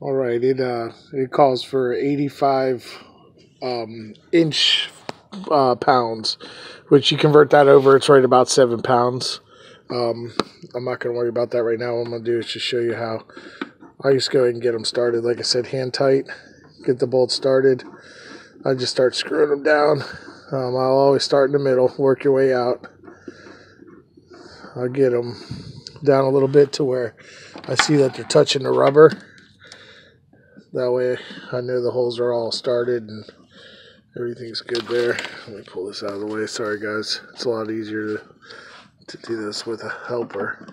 All right, it calls for 85 inch pounds, which you convert that over, it's right about 7 pounds. I'm not going to worry about that right now. What I'm going to do is just show you how. I just go ahead and get them started. Like I said, hand tight, get the bolts started. I just start screwing them down. I'll always start in the middle, work your way out. I'll get them down a little bit to where I see that they're touching the rubber. That way I know the holes are all started and everything's good there. Let me pull this out of the way. Sorry guys, it's a lot easier to do this with a helper.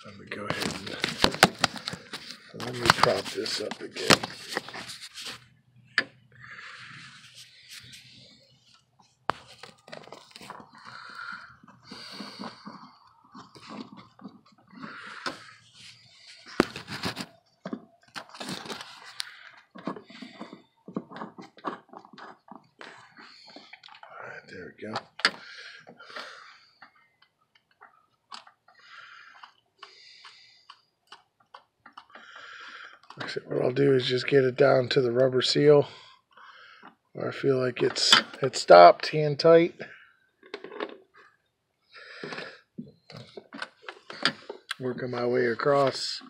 Let me go ahead and let me prop this up again. There we go. What I'll do is just get it down to the rubber seal where I feel like it's stopped, hand tight. Working my way across.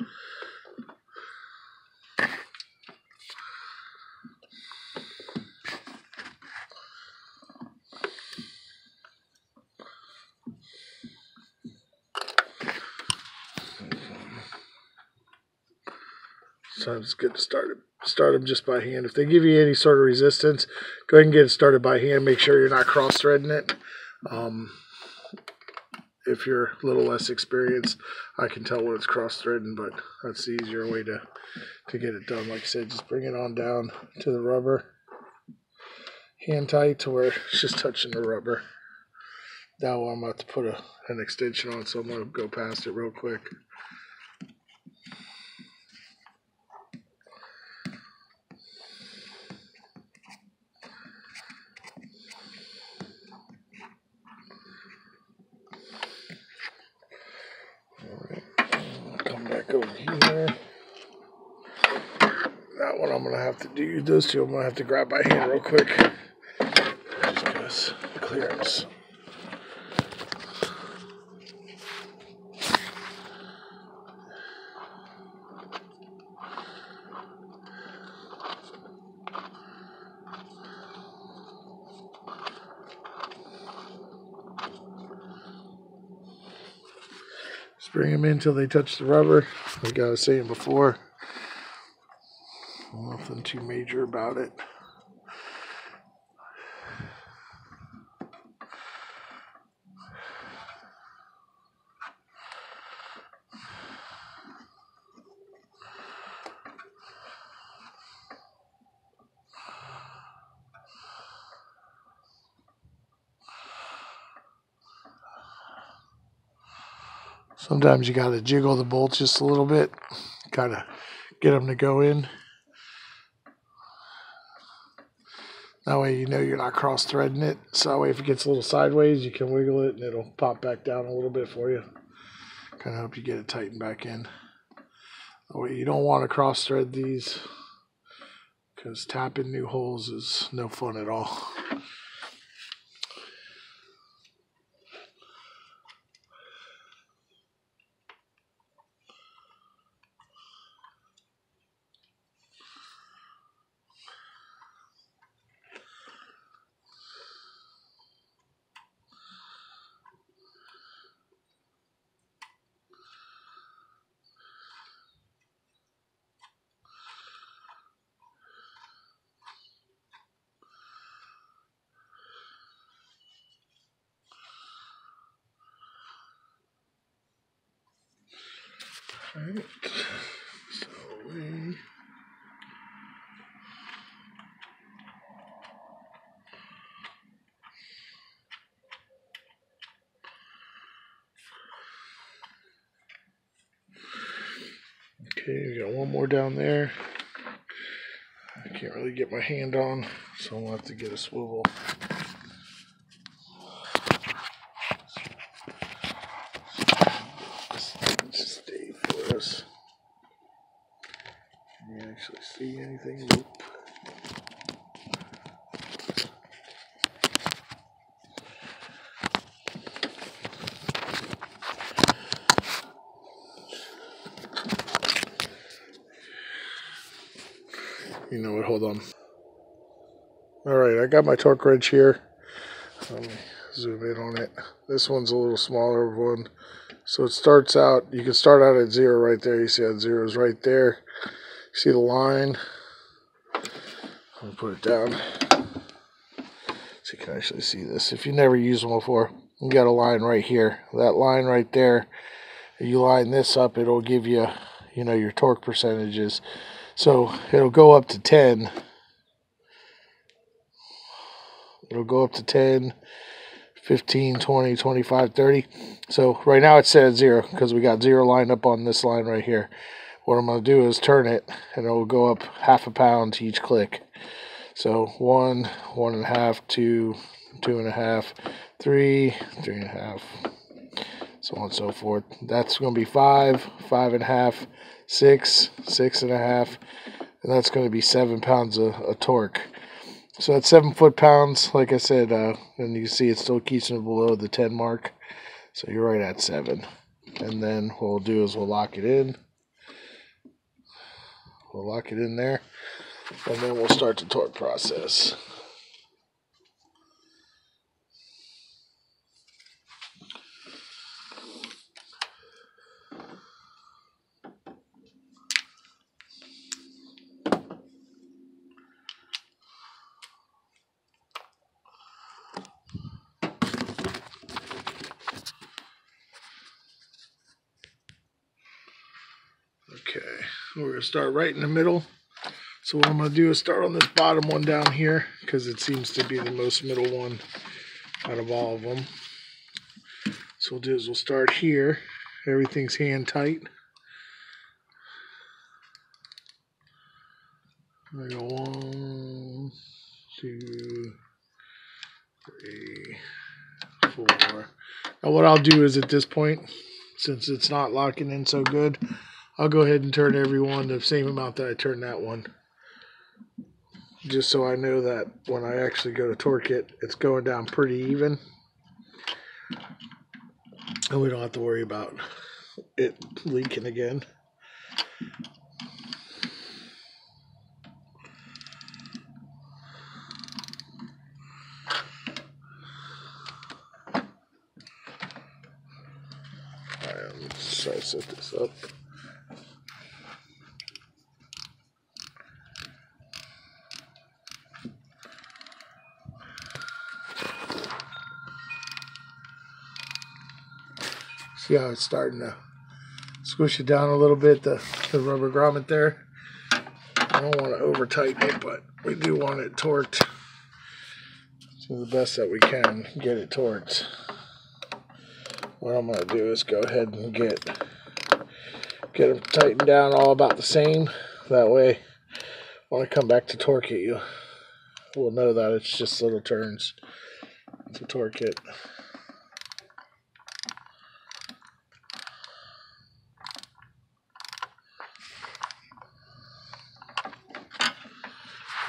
Sometimes it's good to start them just by hand. If they give you any sort of resistance, go ahead and get it started by hand. Make sure you're not cross-threading it. If you're a little less experienced, I can tell when it's cross-threading, but that's the easier way to get it done. Like I said, just bring it on down to the rubber. Hand tight to where it's just touching the rubber. Now I'm about to put an extension on, so I'm going to go past it real quick. Come back over here. That one I'm going to have to do. Those two I'm going to have to grab by hand real quick. Just because clearance. Just bring them in until they touch the rubber. Like I was saying before, nothing too major about it. Sometimes you got to jiggle the bolts just a little bit, kind of get them to go in. That way you know you're not cross-threading it. So that way if it gets a little sideways, you can wiggle it and it'll pop back down a little bit for you. Kind of hope you get it tightened back in. That way you don't want to cross-thread these because tapping new holes is no fun at all. Alright, so okay, we got one more down there. I can't really get my hand on, so I'm going to have to get a swivel. see anything. Nope. You know what? Hold on. Alright, I got my torque wrench here. Let me zoom in on it. This one's a little smaller one. So it starts out, you can start out at 0 right there. You see that 0 is right there. See the line? I'll put it down so you can actually see this. If you never used one before, you got a line right here. That line right there, you line this up, it'll give you, you know, your torque percentages. So it'll go up to 10. It'll go up to 10, 15, 20, 25, 30. So right now it's set at 0 because we got 0 lined up on this line right here. What I'm going to do is turn it, and it will go up half a pound to each click. So 1, 1.5, 2, 2.5, 3, 3.5, so on and so forth. That's going to be 5, 5.5, 6, 6.5, and that's going to be 7 pounds of torque. So that's 7 foot-pounds, like I said, and you can see it still keeps it below the 10 mark. So you're right at 7. And then what we'll do is we'll lock it in. We'll lock it in there, and then we'll start the torque process. Okay, we're going to start right in the middle. So what I'm going to do is start on this bottom one down here because it seems to be the most middle one out of all of them. So we'll do is we'll start here. Everything's hand tight. I go 1, 2, 3, 4. Now what I'll do is at this point, since it's not locking in so good, I'll go ahead and turn every one the same amount that I turned that one. Just so I know that when I actually go to torque it, it's going down pretty even. And we don't have to worry about it leaking again. Alright, let's try to set this up. See how it's starting to squish it down a little bit, the rubber grommet there. I don't want to over tighten it, but we do want it torqued to the best that we can get it torqued. What I'm going to do is go ahead and get them tightened down all about the same. That way, when I come back to torque it, you will know that it's just little turns to torque it.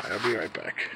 I'll be right back.